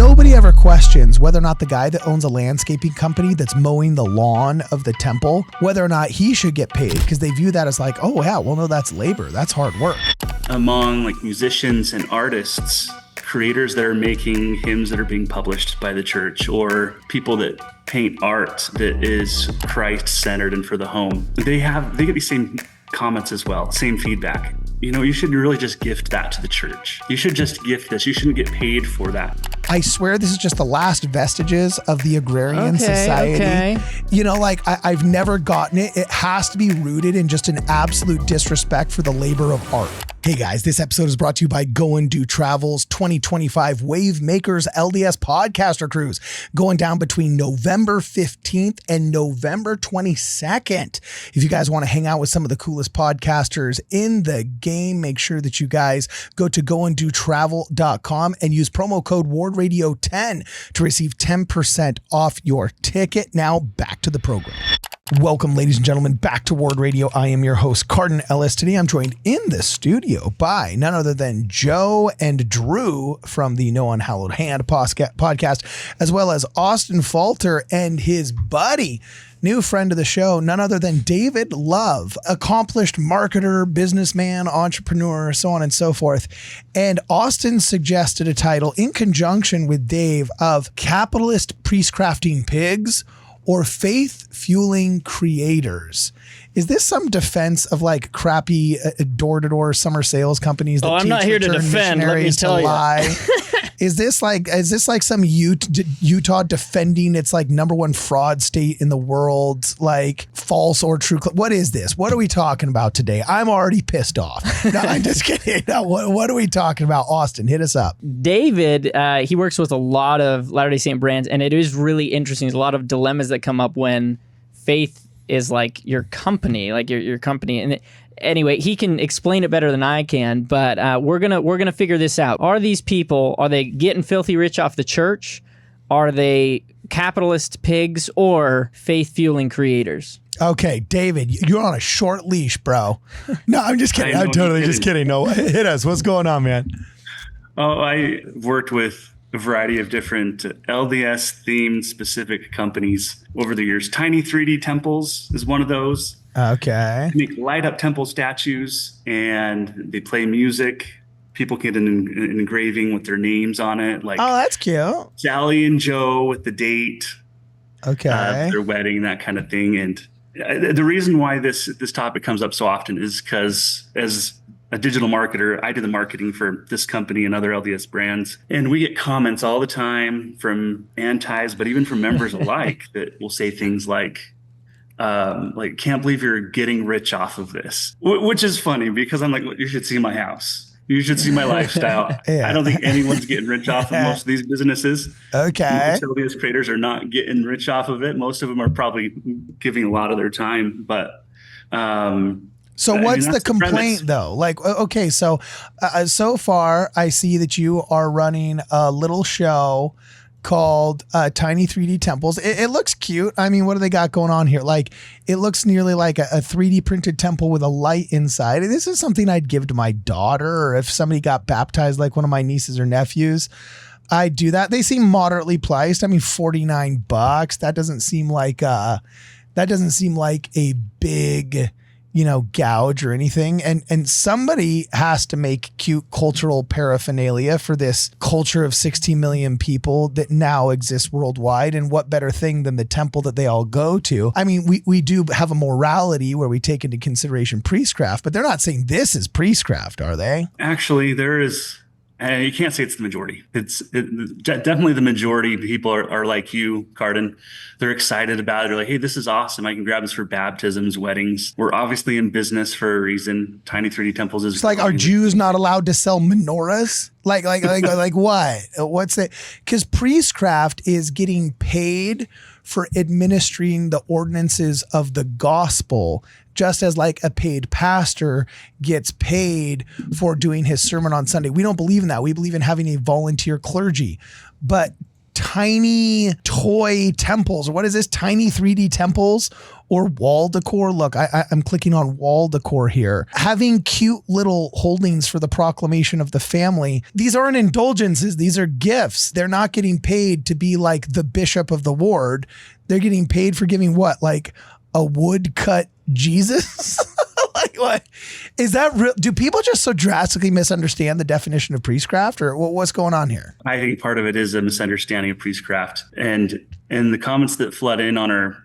nobody ever questions whether or not the guy that owns a landscaping company that's mowing the lawn of the temple, whether or not he should get paid, because they view that as like, oh yeah, well no, that's labor, that's hard work. Among like musicians and artists, creators that are making hymns that are being published by the church, or people that paint art that is Christ-centered and for the home, they get these same comments as well, same feedback. You know, you should really just gift that to the church. You should just gift this. You shouldn't get paid for that. I swear this is just the last vestiges of the agrarian society. Okay. You know, like I've never gotten it. It has to be rooted in just an absolute disrespect for the labor of art. Hey guys, this episode is brought to you by Go and Do Travel's 2025 Wave Makers LDS Podcaster Cruise, going down between November 15th and November 22nd. If you guys want to hang out with some of the coolest podcasters in the game, make sure that you guys go to goanddotravel.com and use promo code WARDRadio10 to receive 10% off your ticket. Now back to the program. Welcome, ladies and gentlemen, back to Ward Radio. I am your host, Cardon Ellis. Today, I'm joined in the studio by none other than Joe and Drew from the No Unhallowed Hand podcast, as well as Austin Falter and his buddy, new friend of the show, none other than David Love, accomplished marketer, businessman, entrepreneur, so on and so forth. And Austin suggested a title in conjunction with Dave of Capitalist Priestcrafting Pigs or Faith Fueling Creators. Is this some defense of like crappy door-to-door summer sales companies that I'm not here to defend, let me tell you. Is this like some Utah defending its like number one fraud state in the world, like false or true? What is this? What are we talking about today? I'm already pissed off. No, I'm just kidding. No, what are we talking about? Austin, hit us up. David, he works with a lot of Latter-day Saint brands, and it is really interesting. There's a lot of dilemmas that come up when faith is like your company, your company. And anyway, he can explain it better than I can, but we're gonna figure this out. Are these people, are they getting filthy rich off the church? Are they capitalist pigs or faith-fueling creators? Okay, David, you're on a short leash, bro. No, I'm just kidding. I'm totally just kidding. No, hit us. What's going on, man? Oh, I worked with a variety of different LDS-themed specific companies over the years. Tiny 3D Temples is one of those. Okay. They make light up temple statues and they play music. People get an engraving with their names on it. Like, oh, that's cute. Sally and Joe with the date. Okay. Their wedding, that kind of thing. And the reason why this topic comes up so often is because as a digital marketer, I do the marketing for this company and other LDS brands. And we get comments all the time from antis, but even from members alike that will say things like, can't believe you're getting rich off of this, which is funny because I'm like, you should see my house. You should see my lifestyle. Yeah. I don't think anyone's getting rich off of most of these businesses. Okay. Most LDS creators are not getting rich off of it. Most of them are probably giving a lot of their time, but, so what's the complaint though? Like, okay, so far I see that you are running a little show called Tiny 3D Temples. It looks cute. I mean, what do they got going on here? Like, it looks nearly like a 3D printed temple with a light inside. This is something I'd give to my daughter, or if somebody got baptized, like one of my nieces or nephews, I'd do that. They seem moderately priced. I mean, $49. That doesn't seem like a big, gouge or anything. And somebody has to make cute cultural paraphernalia for this culture of 16 million people that now exists worldwide. And what better thing than the temple that they all go to? I mean, we do have a morality where we take into consideration priestcraft, but they're not saying this is priestcraft, are they? Actually, there is. You can't say it's the majority. It's definitely the majority of people are like you, Cardon. They're excited about it. They're like, hey, this is awesome. I can grab this for baptisms, weddings. We're obviously in business for a reason. Tiny 3D Temples is... It's like, are Jews not allowed to sell menorahs? Like what? What's it? Because priestcraft is getting paid for administering the ordinances of the gospel, just as like a paid pastor gets paid for doing his sermon on Sunday. We don't believe in that. We believe in having a volunteer clergy. But tiny toy temples, or what is this? Tiny 3D temples or wall decor. Look, I'm clicking on wall decor here. Having cute little holdings for the proclamation of the family. These aren't indulgences. These are gifts. They're not getting paid to be like the bishop of the ward. They're getting paid for giving what? Like a woodcut Jesus? Like what? Is that real? Do people just so drastically misunderstand the definition of priestcraft, or what's going on here? I think part of it is a misunderstanding of priestcraft, and the comments that flood in on our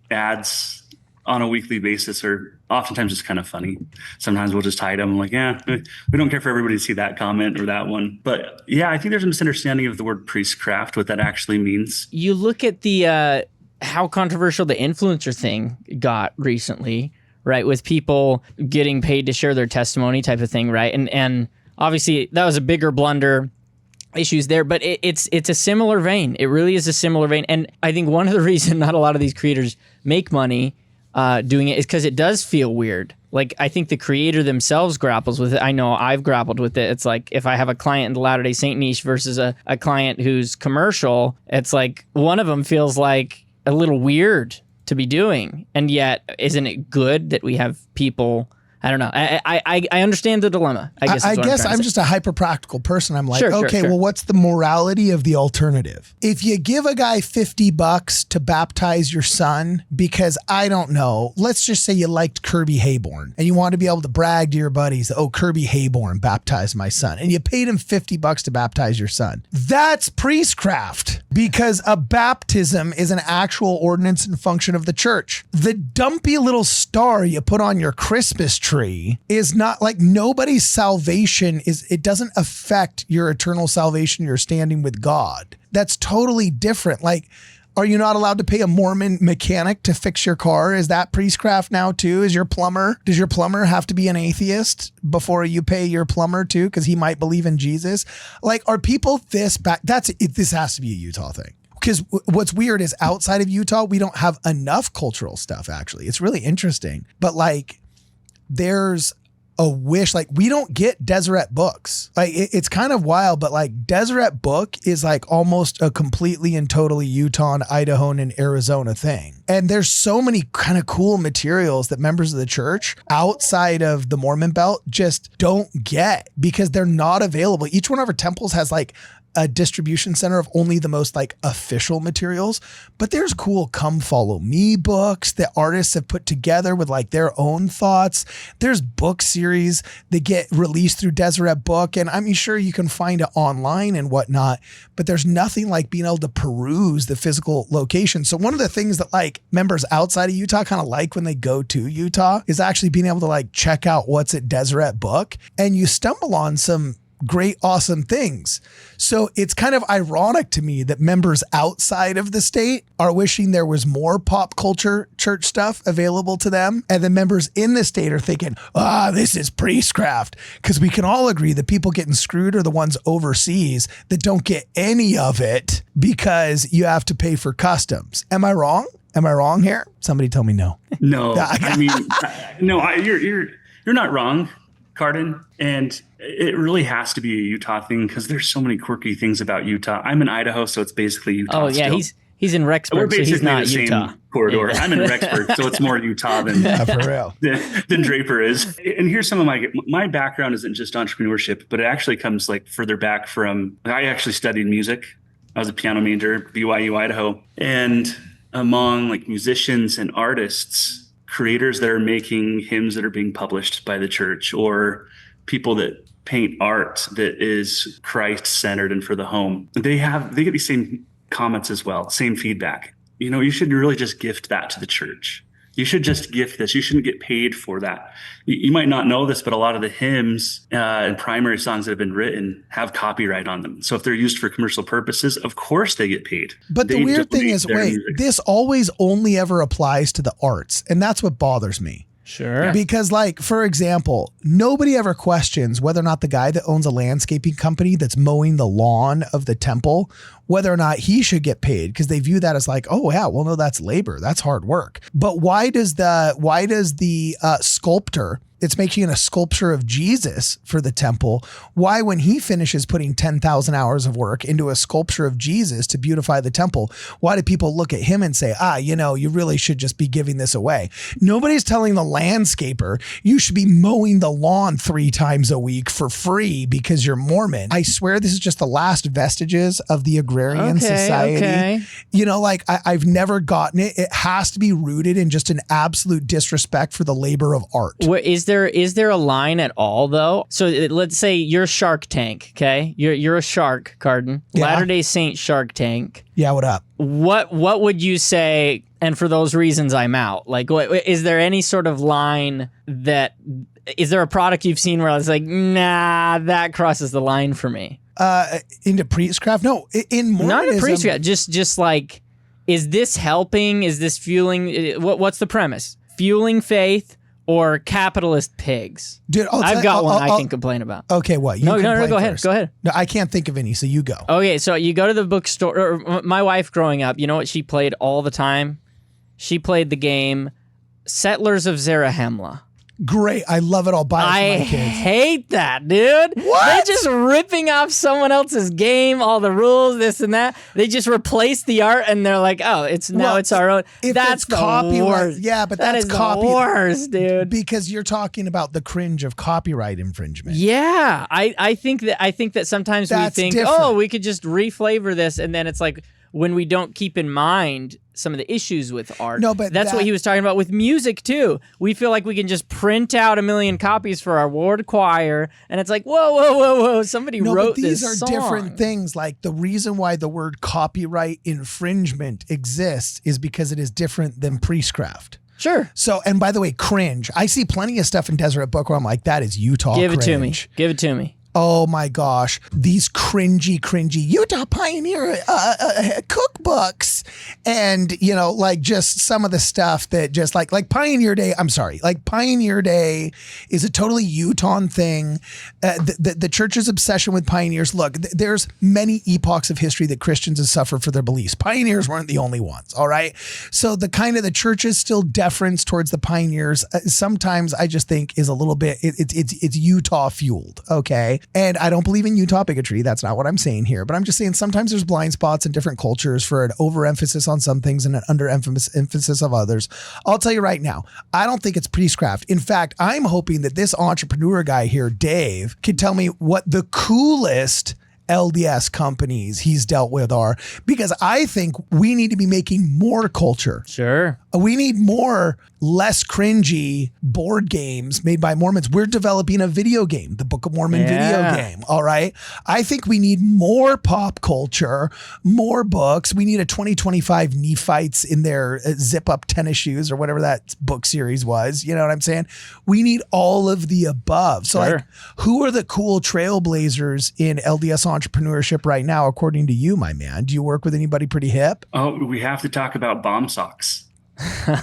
ads on a weekly basis are oftentimes just kind of funny. Sometimes we'll just hide them. I'm like, yeah, we don't care for everybody to see that comment or that one. But yeah, I think there's a misunderstanding of the word priestcraft, what that actually means. You look at the how controversial the influencer thing got recently, right? With people getting paid to share their testimony type of thing, right? And obviously that was a bigger blunder, issues there, but it's a similar vein. It really is a similar vein. And I think one of the reasons not a lot of these creators make money doing it is because it does feel weird. Like, I think the creator themselves grapples with it. I know I've grappled with it. It's like if I have a client in the Latter-day Saint niche versus a client who's commercial, it's like one of them feels like a little weird to be doing. And yet, isn't it good that we have people... I don't know. I understand the dilemma. I guess I'm just a hyper practical person. I'm like, sure. Well, what's the morality of the alternative? If you give a guy $50 to baptize your son because, I don't know, let's just say you liked Kirby Hayborn and you want to be able to brag to your buddies, oh, Kirby Hayborn baptized my son, and you paid him $50 to baptize your son. That's priestcraft, because a baptism is an actual ordinance and function of the church. The dumpy little star you put on your Christmas tree is not like, nobody's salvation it doesn't affect your eternal salvation, your standing with God. That's totally different. Like, are you not allowed to pay a Mormon mechanic to fix your car? Is that priestcraft now too? Does your plumber have to be an atheist before you pay your plumber too? Because he might believe in Jesus. Like, are people this has to be a Utah thing. Because what's weird is outside of Utah, we don't have enough cultural stuff, actually. It's really interesting. But like, there's a wish, like, we don't get Deseret books. Like, it's kind of wild, but like, Deseret book is like almost a completely and totally Utah and Idaho and Arizona thing. And there's so many kind of cool materials that members of the church outside of the Mormon belt just don't get because they're not available. Each one of our temples has like a distribution center of only the most like official materials, but there's cool Come Follow Me books that artists have put together with like their own thoughts. There's book series that get released through Deseret Book, and I'm sure you can find it online and whatnot, but there's nothing like being able to peruse the physical location. So one of the things that like members outside of Utah kind of like when they go to Utah is actually being able to like check out what's at Deseret Book, and you stumble on some great, awesome things. So it's kind of ironic to me that members outside of the state are wishing there was more pop culture church stuff available to them. And the members in the state are thinking, this is priestcraft. Because we can all agree that people getting screwed are the ones overseas that don't get any of it because you have to pay for customs. Am I wrong? Am I wrong here? Somebody tell me no. No, you're not wrong, Cardon. And it really has to be a Utah thing because there's so many quirky things about Utah. I'm in Idaho, so it's basically Utah. Oh yeah, still. he's in Rexburg, so he's not Utah. Corridor. I'm in Rexburg, so it's more Utah than Draper is. And here's some of my background isn't just entrepreneurship, but it actually comes like further back from. I actually studied music. I was a piano major, BYU, Idaho, and among like musicians and artists, creators that are making hymns that are being published by the church, or people that paint art that is Christ-centered and for the home. They get the same comments as well, same feedback. You should really just gift that to the church. You should just gift this. You shouldn't get paid for that. You might not know this, but a lot of the hymns and primary songs that have been written have copyright on them. So if they're used for commercial purposes, of course they get paid. But the weird thing is, this always only ever applies to the arts. And that's what bothers me. Sure. Because like, for example, nobody ever questions whether or not the guy that owns a landscaping company that's mowing the lawn of the temple, whether or not he should get paid, because they view that as like, oh yeah, well no, that's labor, that's hard work. But why does the sculptor. It's making a sculpture of Jesus for the temple. Why, when he finishes putting 10,000 hours of work into a sculpture of Jesus to beautify the temple, why do people look at him and say, you really should just be giving this away? Nobody's telling the landscaper you should be mowing the lawn 3 times a week for free because you're Mormon. I swear this is just the last vestiges of the agrarian society. Okay. I've never gotten it. It has to be rooted in just an absolute disrespect for the labor of art. Is there a line at all though? So let's say you're Shark Tank, okay? You're a shark, Cardon. Yeah. Latter-day Saint Shark Tank. Yeah, what up? What would you say? And for those reasons, I'm out. Like, is there any sort of line that? Is there a product you've seen where I was like, nah, that crosses the line for me? Into priestcraft? No, in Mormonism. Not in priestcraft. Just like, is this helping? Is this fueling? What's the premise? Fueling faith or capitalist pigs? Dude, I've got one I can complain about. Okay, what? No, go ahead. Go ahead. No, I can't think of any, so you go. Okay, so you go to the bookstore. Or my wife growing up, you know what she played all the time? She played the game Settlers of Zarahemla. Great. I love it. I'll buy it for my kids. I hate that, dude. What? They're just ripping off someone else's game, all the rules, this and that. They just replace the art and they're like, oh, it's our own. That's the worst. Yeah, but that that's is the worst, dude. Because you're talking about the cringe of copyright infringement. Yeah. I think that sometimes That's we think, different. we could just reflavor this, and then it's like when we don't keep in mind some of the issues with art. No, but that's what he was talking about with music too. We feel like we can just print out 1 million copies for our ward choir, and it's like, whoa, somebody wrote this song. These are different things. Like, the reason why the word copyright infringement exists is because it is different than priestcraft. Sure. So, and by the way, cringe. I see plenty of stuff in Deseret Book where I'm like, that is Utah Give cringe. Give it to me. Oh my gosh, these cringy Utah Pioneer cookbooks, and just some of the stuff that just like Pioneer Day. I'm sorry, like Pioneer Day is a totally Utah thing. The church's obsession with pioneers. Look, there's many epochs of history that Christians have suffered for their beliefs. Pioneers weren't the only ones. All right, so the church's still deference towards the pioneers. Sometimes I just think is a little bit. It's Utah fueled. Okay. And I don't believe in Utah bigotry. That's not what I'm saying here. But I'm just saying sometimes there's blind spots in different cultures for an overemphasis on some things and an underemphasis of others. I'll tell you right now, I don't think it's priestcraft. In fact, I'm hoping that this entrepreneur guy here, Dave, can tell me what the coolest LDS companies he's dealt with are, because I think we need to be making more culture. Sure. We need more less cringy board games made by Mormons. We're developing a video game, the Book of Mormon video game. All right. I think we need more pop culture, more books. We need a 2025 Nephites in their zip up tennis shoes or whatever that book series was. You know what I'm saying? We need all of the above. So like, who are the cool trailblazers in LDS entrepreneurship right now, according to you, my man? Do you work with anybody pretty hip? Oh, we have to talk about bomb socks.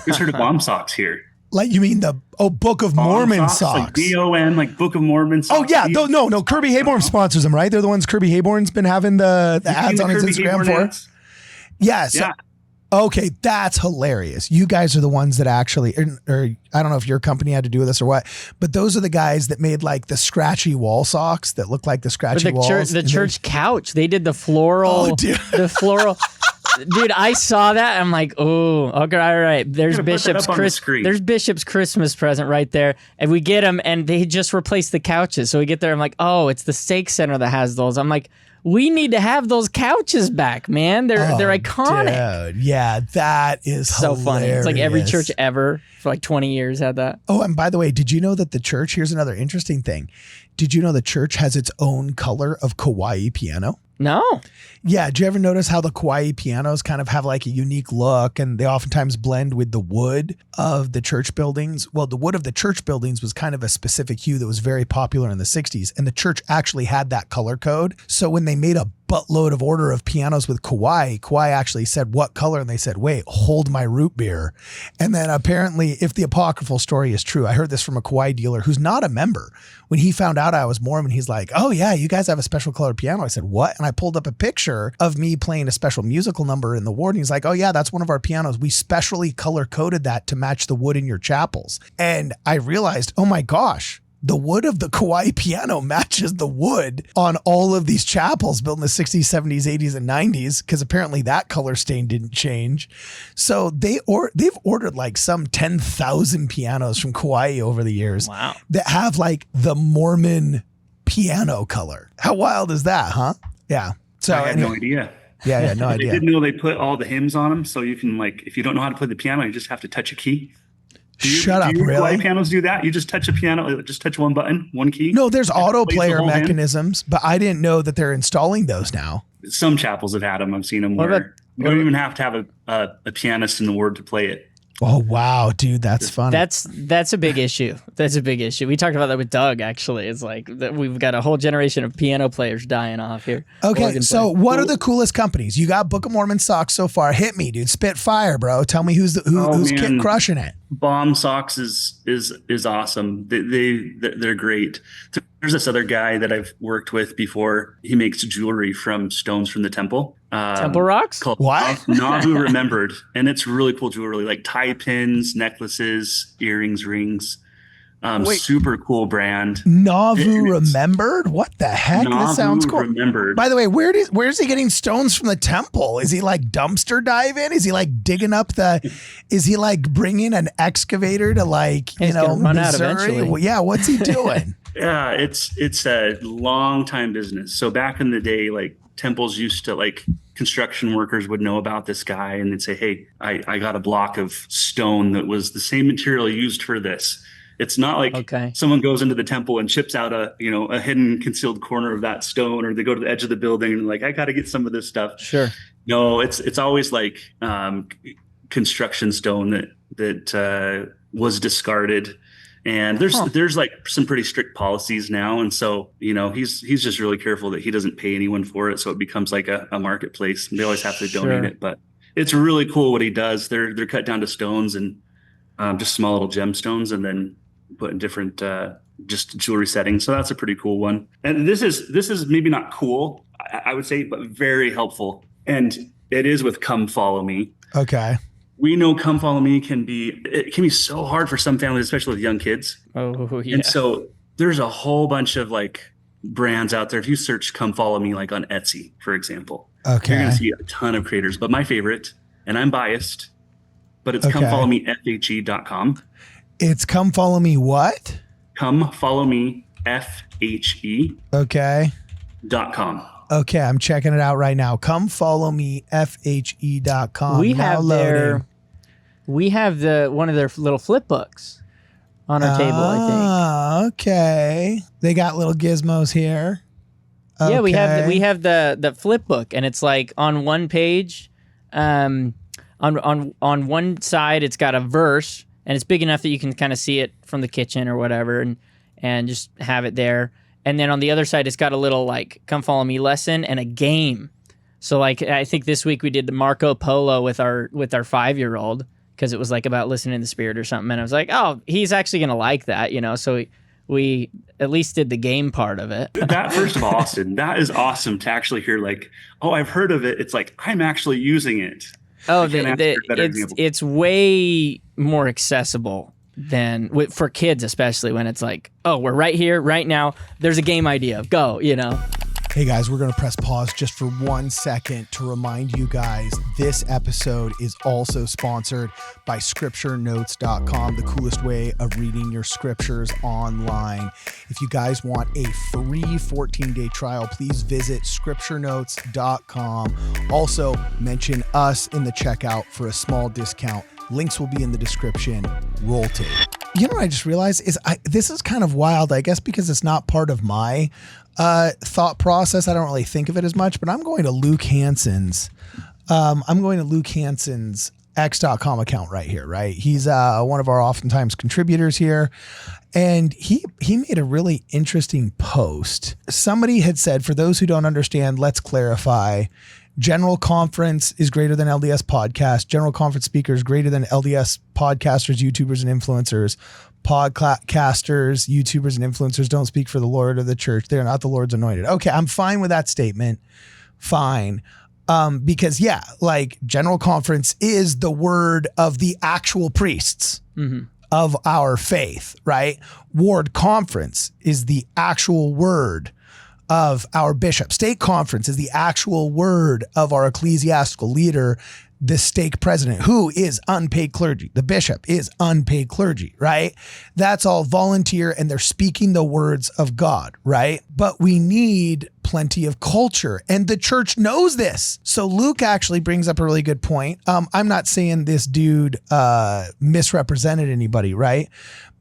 Who's heard of bomb socks here? Like, you mean the Book of Mormon socks? Like BOM, like Book of Mormon socks. Oh yeah, no. Kirby Hayborn sponsors them, right? They're the ones Kirby Hayborn's been having the ads on his Instagram for. Yeah. So, okay, that's hilarious. You guys are the ones that actually, or I don't know if your company had to do with this or what, but those are the guys that made like the scratchy wall socks that look like the scratchy walls. The church couch. They did the floral. Oh, dude. The floral. Dude, I saw that. I'm like, oh, okay, all right. There's Bishop's Christmas present right there, and we get them, and they just replaced the couches. So we get there, I'm like, oh, it's the Steak Center that has those. I'm like, we need to have those couches back, man. They're iconic. Dude. Yeah, that is so hilarious. funny. It's like every church ever for like 20 years had that. Oh, and by the way, did you know that the church? Here's another interesting thing. Did you know the church has its own color of Kawaii piano? No. Yeah. Did you ever notice how the Kawaii pianos kind of have like a unique look, and they oftentimes blend with the wood of the church buildings? Well, the wood of the church buildings was kind of a specific hue that was very popular in the 60s. And the church actually had that color code. So when they made a buttload of order of pianos with Kawaii. Kawaii actually said, what color? And they said, wait, hold my root beer. And then apparently, if the apocryphal story is true, I heard this from a Kawaii dealer who's not a member. When he found out I was Mormon, he's like, oh yeah, you guys have a special colored piano. I said, what? And I pulled up a picture of me playing a special musical number in the ward. And he's like, oh yeah, that's one of our pianos. We specially color coded that to match the wood in your chapels. And I realized, oh my gosh, the wood of the Kawaii piano matches the wood on all of these chapels built in the 60s, 70s, 80s, and 90s, because apparently that color stain didn't change. So they've ordered like some 10,000 pianos from Kawaii over the years. Wow. That have like the Mormon piano color. How wild is that, huh? Yeah. So I had no idea. Yeah, no idea. I didn't know they put all the hymns on them, so you can, like, if you don't know how to play the piano, you just have to touch a key. Shut up, really? really? Pianos do that? You just touch a piano, just touch one button, one key? No, there's auto player mechanisms, but I didn't know that they're installing those now. Some chapels have had them. I've seen them where you don't even have to have a pianist in the ward to play it. Oh, wow, dude, that's funny. That's a big issue. That's a big issue. We talked about that with Doug, actually. It's like we've got a whole generation of piano players dying off here. Okay, so what are the coolest companies? You got Book of Mormon socks so far. Hit me, dude. Spit fire, bro. Tell me who's crushing it. Bomb Socks is awesome. They're great. There's this other guy that I've worked with before. He makes jewelry from stones from the temple. Temple rocks? Called what? Nauvoo Remembered. And it's really cool jewelry, like tie pins, necklaces, earrings, rings. Super cool brand. Nauvoo Remembered? What the heck? Nauvoo This sounds cool. Remembered. By the way, where's he getting stones from the temple? Is he like dumpster diving? Is he like digging up is he like bringing an excavator to He's gonna run out eventually. Well, yeah, what's he doing? Yeah, it's a long time business. So back in the day, like temples used to, like, construction workers would know about this guy and they'd say, hey, I got a block of stone that was the same material used for this. It's not like someone goes into the temple and chips out a hidden concealed corner of that stone, or they go to the edge of the building and like, I got to get some of this stuff. Sure. No, it's always like construction stone that was discarded. And there's like some pretty strict policies now. And so, he's just really careful that he doesn't pay anyone for it. So it becomes like a marketplace. They always have to donate it, but it's really cool what he does. They're cut down to stones and just small little gemstones, and then put in different just jewelry settings. So that's a pretty cool one. And this is maybe not cool, I would say, but very helpful. And it is with Come Follow Me. Okay. We know Come Follow Me can be so hard for some families, especially with young kids. Oh, yeah. And so there's a whole bunch of like brands out there. If you search Come Follow Me, like on Etsy, for example, you're going to see a ton of creators. But my favorite, and I'm biased, but it's comefollowmefhe.com. It's Come Follow Me what? Come Follow Me FHE. Okay. .com. Okay, I'm checking it out right now. Come Follow Me FHE.com. We have one of their little flip books on our table, I think. Okay. They got little gizmos here. Yeah, we have the flip book, and it's like on one page, on one side it's got a verse, and it's big enough that you can kind of see it from the kitchen or whatever, and just have it there. And then on the other side, it's got a little like Come Follow Me lesson and a game. So like I think this week we did the Marco Polo with our 5-year-old, because it was like about listening to the Spirit or something. And I was like, oh, he's actually gonna like that, So we at least did the game part of it. That, first of all, Austin, that is awesome to actually hear like, oh, I've heard of it. It's like I'm actually using it. Oh, it's way more accessible than for kids, especially when it's like, oh, we're right here, right now. There's a game idea. Go, Hey guys, we're going to press pause just for 1 second to remind you guys this episode is also sponsored by scripturenotes.com, the coolest way of reading your scriptures online. If you guys want a free 14-day trial, please visit scripturenotes.com. Also, mention us in the checkout for a small discount. Links will be in the description. Roll tape. You know what I just realized is this is kind of wild, I guess, because it's not part of my thought process. I don't really think of it as much, but I'm going to Luke Hanson's X.com account right here, right? He's one of our oftentimes contributors here. And he made a really interesting post. Somebody had said, for those who don't understand, let's clarify. General Conference is greater than LDS podcast. General Conference speakers greater than LDS podcasters, YouTubers, and influencers. Podcasters, YouTubers, and influencers don't speak for the Lord or the church. They're not the Lord's anointed. Okay, I'm fine with that statement. Fine. Because like General Conference is the word of the actual priests of our faith, right? Ward Conference is the actual word of our bishop. State Conference is the actual word of our ecclesiastical leader, the stake president, who is unpaid clergy. The bishop is unpaid clergy, right? That's all volunteer, and they're speaking the words of God, right? But we need plenty of culture, and the church knows this. So Luke actually brings up a really good point. I'm not saying this dude misrepresented anybody, right?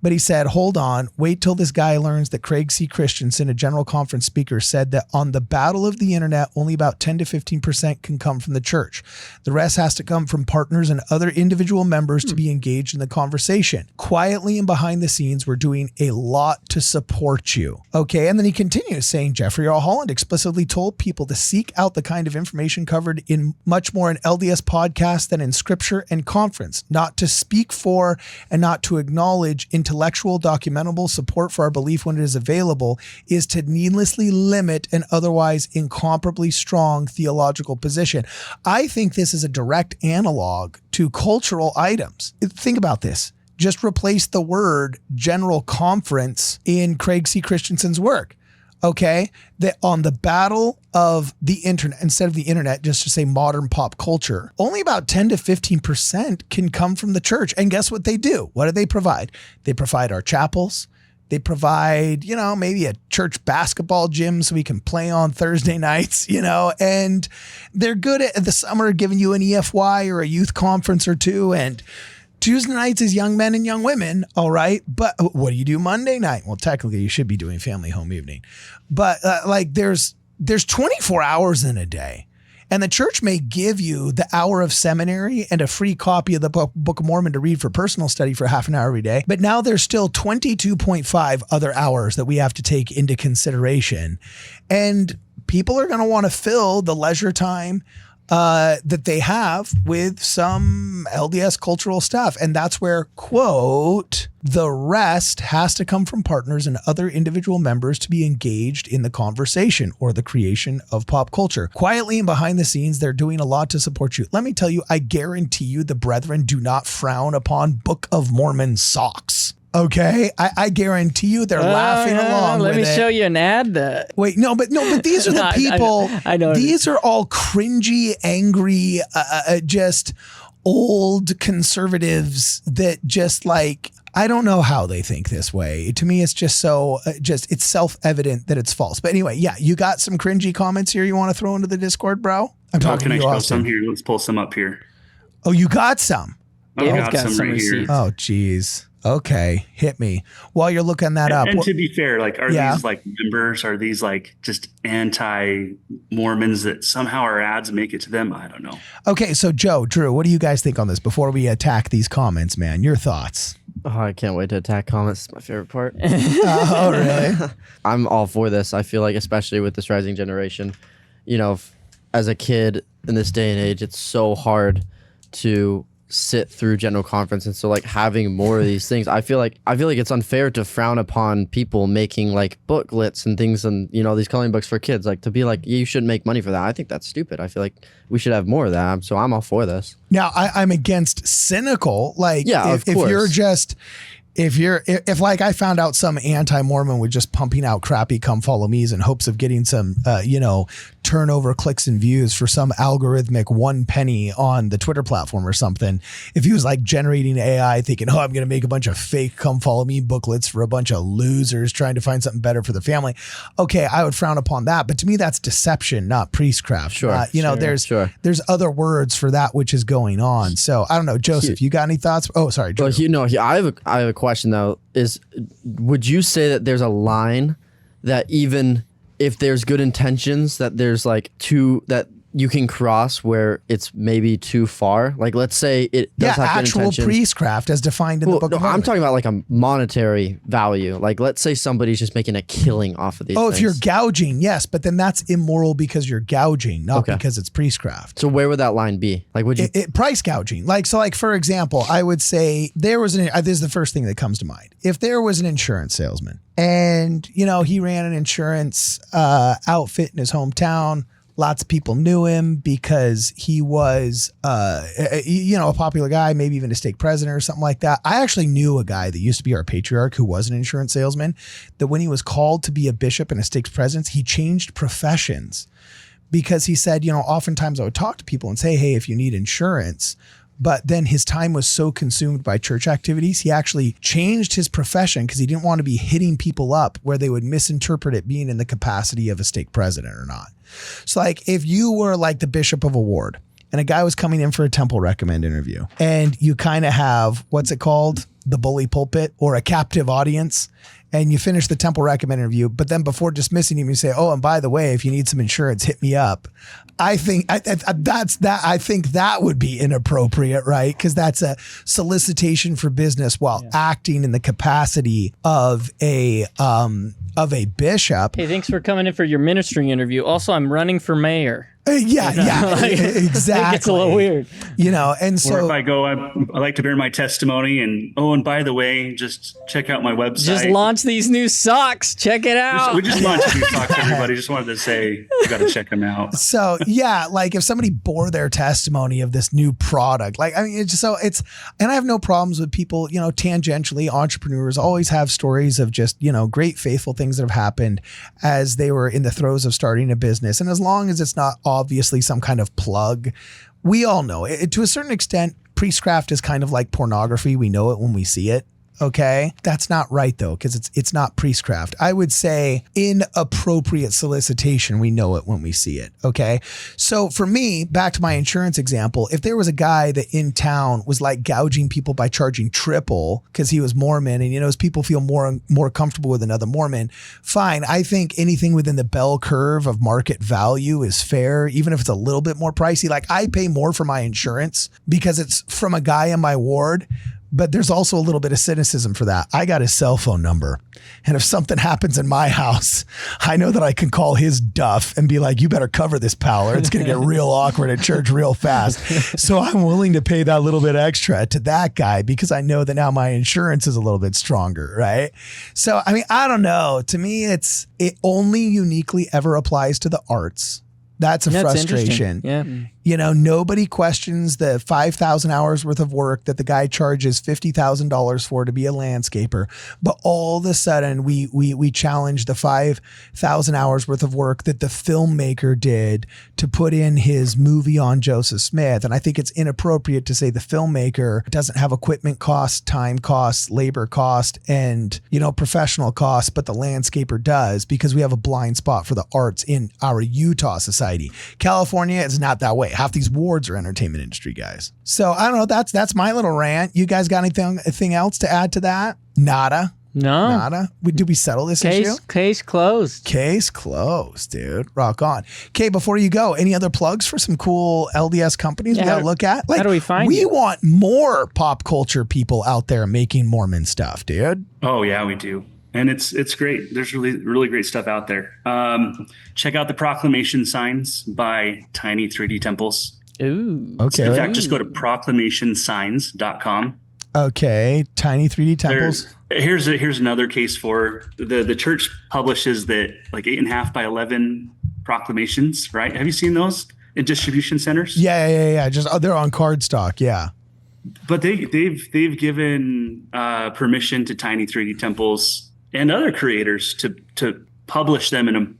But he said, hold on, wait till this guy learns that Craig C. Christensen, a General Conference speaker, said that on the battle of the internet, only about 10 to 15% can come from the church. The rest has to come from partners and other individual members to be engaged in the conversation. Quietly and behind the scenes, we're doing a lot to support you. Okay, and then he continues saying, Jeffrey R. Holland explicitly told people to seek out the kind of information covered in much more in LDS podcasts than in scripture and conference, not to speak for and not to acknowledge intellectual, documentable support for our belief when it is available is to needlessly limit an otherwise incomparably strong theological position. I think this is a direct analog to cultural items. Think about this. Just replace the word General Conference in Craig C. Christensen's work. Okay, that on the battle of the internet, instead of the internet, just to say modern pop culture, only about 10 to 15% can come from the church. And guess what they do? What do they provide? They provide our chapels. They provide, maybe a church basketball gym so we can play on Thursday nights, and they're good at the summer giving you an EFY or a youth conference or two. And Tuesday nights is young men and young women, all right? But what do you do Monday night? Well, technically, you should be doing family home evening. But there's 24 hours in a day. And the church may give you the hour of seminary and a free copy of the Book of Mormon to read for personal study for half an hour every day. But now there's still 22.5 other hours that we have to take into consideration. And people are going to want to fill the leisure time that they have with some LDS cultural stuff. And that's where, quote, the rest has to come from partners and other individual members to be engaged in the conversation or the creation of pop culture. Quietly and behind the scenes, they're doing a lot to support you. Let me tell you, I guarantee you the brethren do not frown upon Book of Mormon socks. Okay, I guarantee you they're laughing along with it. Let me show you an ad. Wait, no, but these are the people. I know. These are all cringy, angry, just old conservatives that just like, I don't know how they think this way. To me, it's just so, it's self-evident that it's false. But anyway, yeah, you got some cringy comments here you want to throw into the Discord, bro? I'm talking to you, Austin. Some here. Let's pull some up here. Oh, you got some? I've got some right here. Oh, geez. Okay, hit me while you're looking that up. And to be fair, are these like members? Are these like just anti-Mormons that somehow our ads make it to them? I don't know. Okay, so Joe, Drew, what do you guys think on this before we attack these comments, man? Your thoughts? Oh, I can't wait to attack comments. It's my favorite part. Oh, really? I'm all for this. I feel like, especially with this rising generation, as a kid in this day and age, it's so hard to sit through General Conference, and so having more of these things, I feel like it's unfair to frown upon people making booklets and things, and these coloring books for kids, to be you shouldn't make money for that. I think that's stupid. I feel like we should have more of that, so I'm all for this. Now I'm against cynical, of course. If you're just if I found out some anti-Mormon was just pumping out crappy come follow me's in hopes of getting some turnover clicks and views for some algorithmic 1 penny on the Twitter platform or something, if he was generating AI thinking, I'm going to make a bunch of fake come follow me booklets for a bunch of losers trying to find something better for the family, okay, I would frown upon that. But to me, that's deception, not priestcraft. Sure. There's other words for that which is going on. So I don't know, Joseph, you got any thoughts? Oh, sorry, Drew. Well, I have a question though. Would you say that there's a line that even if there's good intentions, that there's that you can cross where it's maybe too far. Like, let's say it does have good actual intentions. priestcraft as defined in the Book of Mormon. I'm talking about like a monetary value. Like, let's say somebody's just making a killing off of these things. If you're gouging, yes, but then that's immoral because you're gouging, not because it's priestcraft. So where would that line be? Like, would you price gouging? Like, for example, I would say there was this is the first thing that comes to mind. If there was an insurance salesman and, he ran an insurance outfit in his hometown, lots of people knew him because he was, a popular guy, maybe even a stake president or something like that. I actually knew a guy that used to be our patriarch who was an insurance salesman, that when he was called to be a bishop and a stakes president, he changed professions because he said, oftentimes I would talk to people and say, hey, if you need insurance. But then his time was so consumed by church activities, he actually changed his profession because he didn't want to be hitting people up where they would misinterpret it being in the capacity of a stake president or not. So like if you were like the bishop of a ward and a guy was coming in for a temple recommend interview and you kind of have, what's it called? The bully pulpit or a captive audience, and you finish the temple recommend interview, but then before dismissing him, you say, oh, and by the way, if you need some insurance, hit me up. I think I think that would be inappropriate, right? Because that's a solicitation for business while acting in the capacity of a bishop. Hey, thanks for coming in for your ministry interview. Also, I'm running for mayor. Exactly. It's a little weird. And so. Or if I go, I like to bear my testimony, and by the way, just check out my website. Just launch these new socks. Check it out. We just launched these socks, everybody. Just wanted to say, you got to check them out. So like if somebody bore their testimony of this new product, like, I mean, and I have no problems with people, tangentially, entrepreneurs always have stories of just, great faithful things that have happened as they were in the throes of starting a business. And as long as it's not obviously some kind of plug, we all know it. To a certain extent, priestcraft is kind of like pornography. We know it when we see it. Okay. That's not right though, because it's not priestcraft. I would say inappropriate solicitation. We know it when we see it. Okay. So for me, back to my insurance example, if there was a guy that in town was like gouging people by charging triple because he was Mormon, and as people feel more comfortable with another Mormon, fine. I think anything within the bell curve of market value is fair, even if it's a little bit more pricey. Like I pay more for my insurance because it's from a guy in my ward. But there's also a little bit of cynicism for that. I got his cell phone number. And if something happens in my house, I know that I can call his duff and be like, you better cover this, pal, or it's going to get real awkward at church real fast. So I'm willing to pay that little bit extra to that guy because I know that now my insurance is a little bit stronger, right? So, I mean, I don't know. To me, it only uniquely ever applies to the arts. That's a frustration. Yeah. Nobody questions the 5,000 hours worth of work that the guy charges $50,000 for to be a landscaper. But all of a sudden we challenge the 5,000 hours worth of work that the filmmaker did to put in his movie on Joseph Smith. And I think it's inappropriate to say the filmmaker doesn't have equipment costs, time costs, labor cost, and, professional costs, but the landscaper does, because we have a blind spot for the arts in our Utah society. California is not that way. Half these wards are entertainment industry guys. So I don't know. That's my little rant. You guys got anything else to add to that? Nada. Did we settle this issue? Case closed. Case closed, dude. Rock on. Okay, before you go, any other plugs for some cool LDS companies we gotta look at? How do we find We want more pop culture people out there making Mormon stuff, dude. Oh yeah, we do. And it's great. There's really, really great stuff out there. Check out the proclamation signs by Tiny 3D Temples. Ooh. Okay. In fact, just go to proclamationsigns.com. Okay. Tiny 3D Temples. Here's another case for the church publishes that like 8.5 by 11 proclamations, right? Have you seen those in distribution centers? Yeah. Just they're on cardstock. Yeah. But they've given permission to Tiny 3D Temples and other creators to publish them in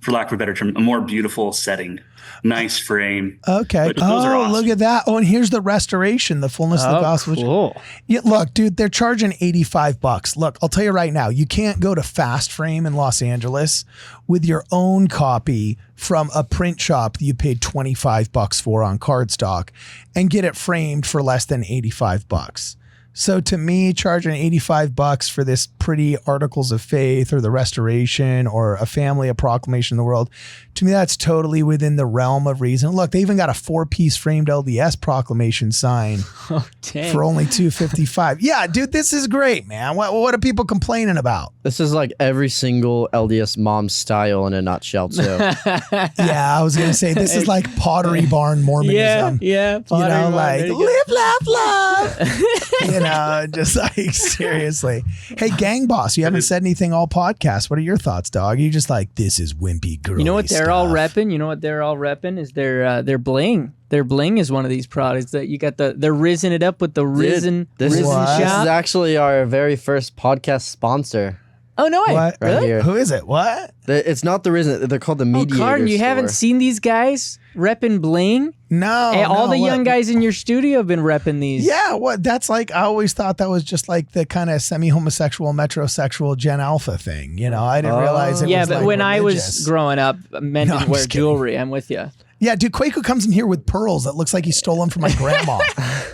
for lack of a better term, a more beautiful setting, nice frame. Okay. But those are awesome. Look at that. Oh, and here's the restoration, the fullness of the gospel. Cool. Yeah, look, dude, they're charging $85. Look, I'll tell you right now, you can't go to Fast Frame in Los Angeles with your own copy from a print shop that you paid $25 for on cardstock and get it framed for less than $85. So to me, charging $85 for this pretty Articles of Faith or the Restoration or a Family, a Proclamation of the World, to me, that's totally within the realm of reason. Look, they even got a 4-piece framed LDS proclamation sign for only $255. Yeah, dude, this is great, man. What are people complaining about? This is like every single LDS mom style in a nutshell, too. Yeah, I was going to say, this is like Pottery Barn Mormonism. Yeah. You know, like, live, laugh, love. You know, just like, seriously. Hey, Gang Boss, you haven't said anything all podcast. What are your thoughts, dog? You just like, this is wimpy girl. You know what they're all repping? You know what they're all repping is their bling. Their bling is one of these products that you got they're rizzing it up with the risen shop. This is actually our very first podcast sponsor. Oh, no way. What? Right here. Who is it? What? It's not the Risen. They're called the Mediator Cardon, you Store. haven't seen these guys repping bling? No. Hey, all the what? young guys in your studio have been repping these. Yeah, what? That's like, I always thought that was just like the kind of semi-homosexual, metrosexual Gen Alpha thing. You know, I didn't realize it was but like when I was religious. growing up, men No, didn't I'm wear just kidding. jewelry. I'm with you. Yeah, dude, Quaco comes in here with pearls that looks like he stole them from my grandma.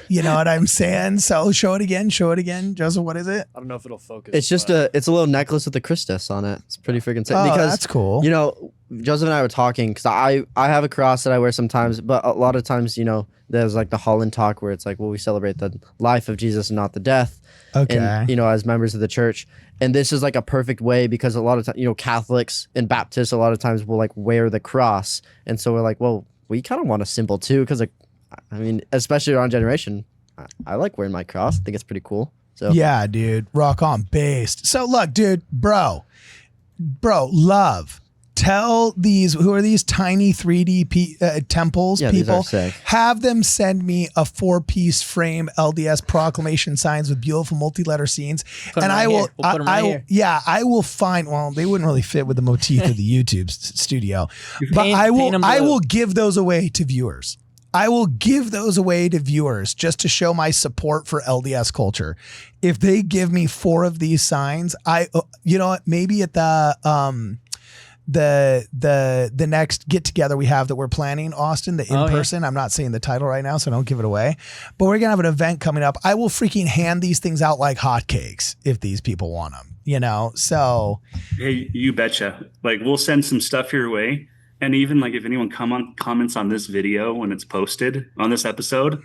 You know what I'm saying? So show it again. Joseph, what is it? I don't know if it'll focus. It's just it's a little necklace with a Christus on it. It's pretty freaking sick. Oh, because, that's cool. You know, Joseph and I were talking because I have a cross that I wear sometimes, but a lot of times, you know, there's like the Holland talk where it's like, well, we celebrate the life of Jesus and not the death. Okay. And, you know, as members of the church. And this is like a perfect way because a lot of times, you know, Catholics and Baptists a lot of times will like wear the cross. And so we're like, well, we kind of want a symbol too because, like, I mean, especially our generation, I like wearing my cross. I think it's pretty cool. So Yeah, dude. Rock on. Based. So look, dude, bro, love. Tell these, who are these tiny 3D temples Yeah, these people, are sick. have them send me a 4-piece frame LDS proclamation signs with beautiful multi-letter scenes. Put 'em And right I will, here. We'll put 'em right here. yeah, I will find, well, they wouldn't really fit with the motif of the YouTube studio, but Paint- I paint 'em will blue. give those away to viewers. I will give those away to viewers just to show my support for LDS culture. If they give me 4 of these signs, you know what, maybe at the next get together we have that we're planning, Austin, the in-person, I'm not saying the title right now, so don't give it away, but we're gonna have an event coming up. I will freaking hand these things out like hotcakes if these people want them, you know? So Hey, you betcha. Like, we'll send some stuff your way. And even like if anyone comments on this video when it's posted on this episode,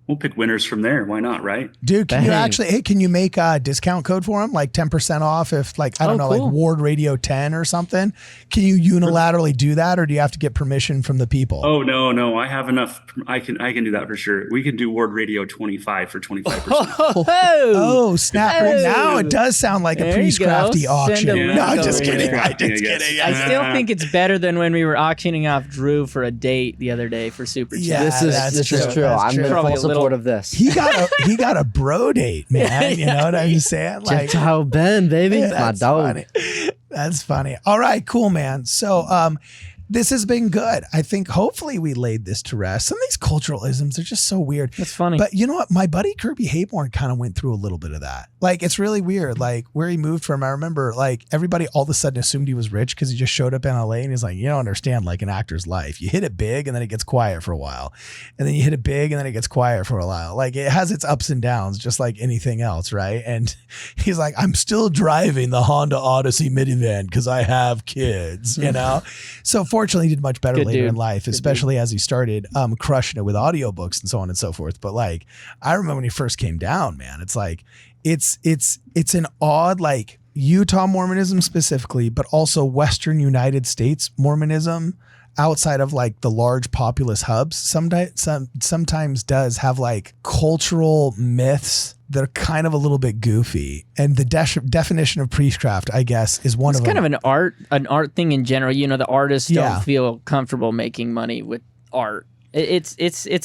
we'll pick winners from there. Why not, right? dude, can you Bang. actually, hey, can you make a discount code for them? Like 10% off if like, I don't know, cool. like Ward Radio 10 or something. Can you unilaterally do that or do you have to get permission from the people? Oh, no. I have enough. I can do that for sure. We can do Ward Radio 25 for 25%. Oh, snap. Oh. Now it does sound like a There you Priestcrafty go. auction. Send a No, link I'm just over kidding. here. I'm just I guess. kidding. I still think it's better than when we were auctioning off Drew for a date the other day for Super Chat. Yeah, this is that's true. true. That's I'm true. in Probably full a little- support of this. He got a bro date, man. You know what I'm saying? Like, Gentile Ben, baby. yeah, My that's dog. funny. That's funny. All right, cool, man. So, this has been good. I think hopefully we laid this to rest. Some of these cultural isms are just so weird. That's funny. But you know what? My buddy Kirby Hayborn kind of went through a little bit of that. Like, it's really weird. Like, where he moved from, I remember, like, everybody all of a sudden assumed he was rich because he just showed up in LA and he's like, you don't understand, like, an actor's life. You hit it big and then it gets quiet for a while. And then you hit it big and then it gets quiet for a while. Like, it has its ups and downs, just like anything else, right? And he's like, I'm still driving the Honda Odyssey minivan because I have kids, you know? So fortunately, he did much better Good later dude. in life, especially as he started crushing it with audiobooks and so on and so forth. But like, I remember when he first came down, man, it's like, it's an odd, like, Utah Mormonism specifically, but also Western United States Mormonism outside of like the large populous hubs sometimes does have like cultural myths that are kind of a little bit goofy. And the definition of priestcraft, I guess, is one it's of kind them. of an art thing in general. You know, the artists Yeah. don't feel comfortable making money with art. It's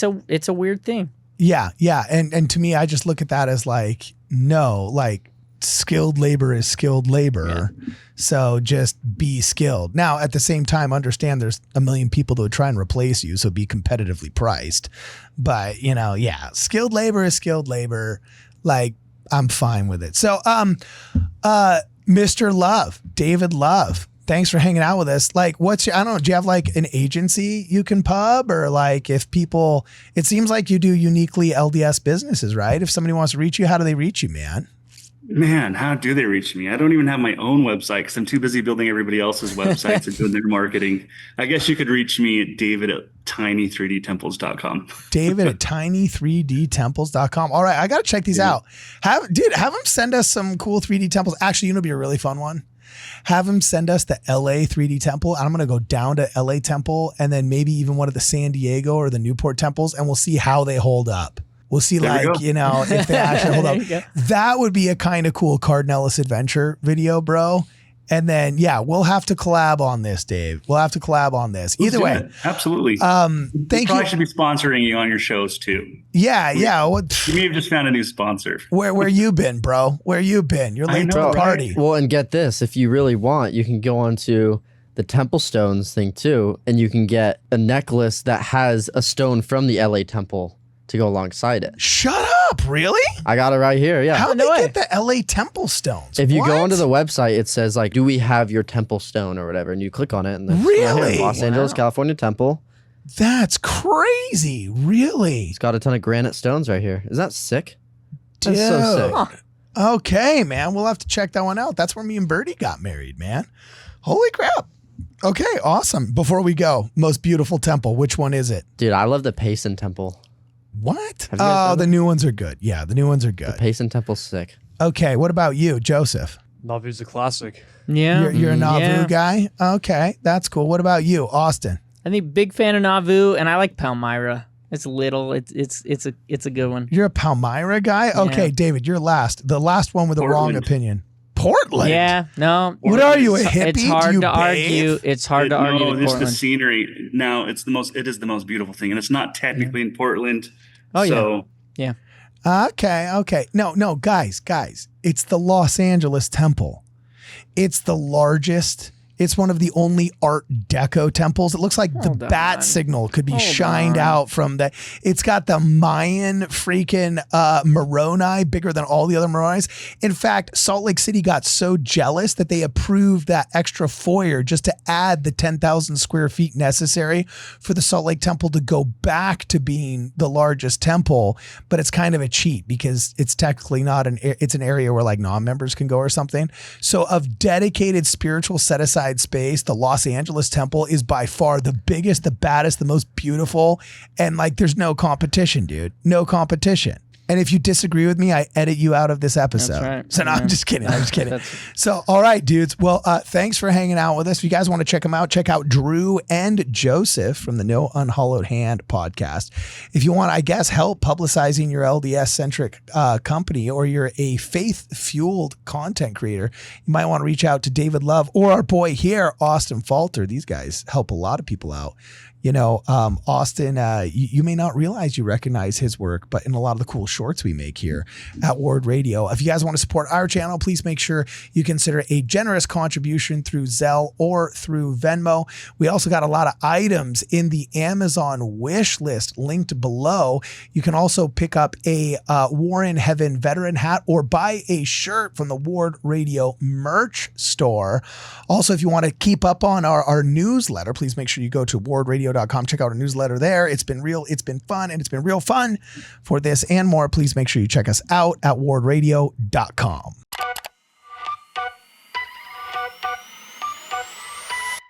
a weird thing. Yeah. And to me, I just look at that as like, no, like skilled labor is skilled labor. Yeah. So just be skilled. Now, at the same time, understand there's a million people that would try and replace you. So be competitively priced. But, you know, yeah, skilled labor is skilled labor. Like, I'm fine with it. So, Mr. Love, David Love, Thanks for hanging out with us. Like, what's your, I don't know, do you have like an agency you can pub, or like if people, it seems like you do uniquely LDS businesses, right? If somebody wants to reach you, how do they reach you, man? Man, how do they reach me? I don't even have my own website because I'm too busy building everybody else's websites and doing their marketing. I guess you could reach me at david@tiny3dtemples.com. David@tiny3dtemples.com. All right, I got to check these out. Have them send us some cool 3D temples. Actually, you know, it'd be a really fun one. Have them send us the LA 3D temple. And I'm going to go down to LA temple and then maybe even one of the San Diego or the Newport temples, and we'll see how they hold up. We'll see, you know, if they actually hold up. That would be a kind of cool Cardon adventure video, bro. And then, yeah, we'll have to collab on this, Dave. We'll have to collab on this. Either way. Absolutely. Thank you. I should be sponsoring you on your shows too. Yeah. You may have just found a new sponsor. Where you been, bro? Where you been? You're late to the party. Right? Well, and get this. If you really want, you can go on to the Temple Stones thing too, and you can get a necklace that has a stone from the LA temple to go alongside it. Shut up, really? I got it right here, yeah. How did they get the LA temple stones? If you go onto the website, it says like, do we have your temple stone or whatever? And you click on it and then really? Los Angeles, California temple. That's crazy, really? It's got a ton of granite stones right here. Is that sick? Dude. That's so sick. Okay, man. We'll have to check that one out. That's where me and Birdie got married, man. Holy crap. Okay, awesome. Before we go, most beautiful temple. Which one is it? Dude, I love the Payson temple. What? Oh, the new ones are good. Yeah, the new ones are good. The Payson temple's sick. Okay, what about you, Joseph? Nauvoo's a classic. Yeah. You're a Nauvoo guy? Okay, that's cool. What about you, Austin? I think big fan of Nauvoo, and I like Palmyra. It's little. It's a good one. You're a Palmyra guy? Okay, David, you're last. The last one with a wrong opinion. Portland? Yeah, no. What are you, a hippie? It's hard to argue. It's hard to argue with It's Portland. the scenery. Now, it is the most beautiful thing, and it's not technically in Portland. Oh, so. yeah. Okay. No, guys. It's the Los Angeles temple. It's the largest. It's one of the only Art Deco temples. It looks like the bat signal could be shined out from that. It's got the Mayan freaking Moroni, bigger than all the other Moronis. In fact, Salt Lake City got so jealous that they approved that extra foyer just to add the 10,000 square feet necessary for the Salt Lake Temple to go back to being the largest temple. But it's kind of a cheat because it's technically not it's an area where like non-members can go or something. So of dedicated spiritual set aside space, the Los Angeles temple is by far the biggest, the baddest, the most beautiful, and like there's no competition, dude. No competition. And if you disagree with me, I edit you out of this episode. That's right. So no, I'm just kidding. So, all right, dudes. Well, thanks for hanging out with us. If you guys want to check them out, check out Drew and Joseph from the No Unhallowed Hand podcast. If you want, I guess, help publicizing your LDS-centric company, or you're a faith-fueled content creator, you might want to reach out to David Love or our boy here, Austin Falter. These guys help a lot of people out. You know, Austin, you may not realize you recognize his work, but in a lot of the cool shorts we make here at Ward Radio. If you guys want to support our channel, please make sure you consider a generous contribution through Zelle or through Venmo. We also got a lot of items in the Amazon wish list linked below. You can also pick up a War in Heaven veteran hat or buy a shirt from the Ward Radio merch store. Also, if you want to keep up on our newsletter, please make sure you go to wardradio.com. Check out our newsletter there. It's been fun, and it's been real fun for this and more. Please make sure you check us out at wardradio.com.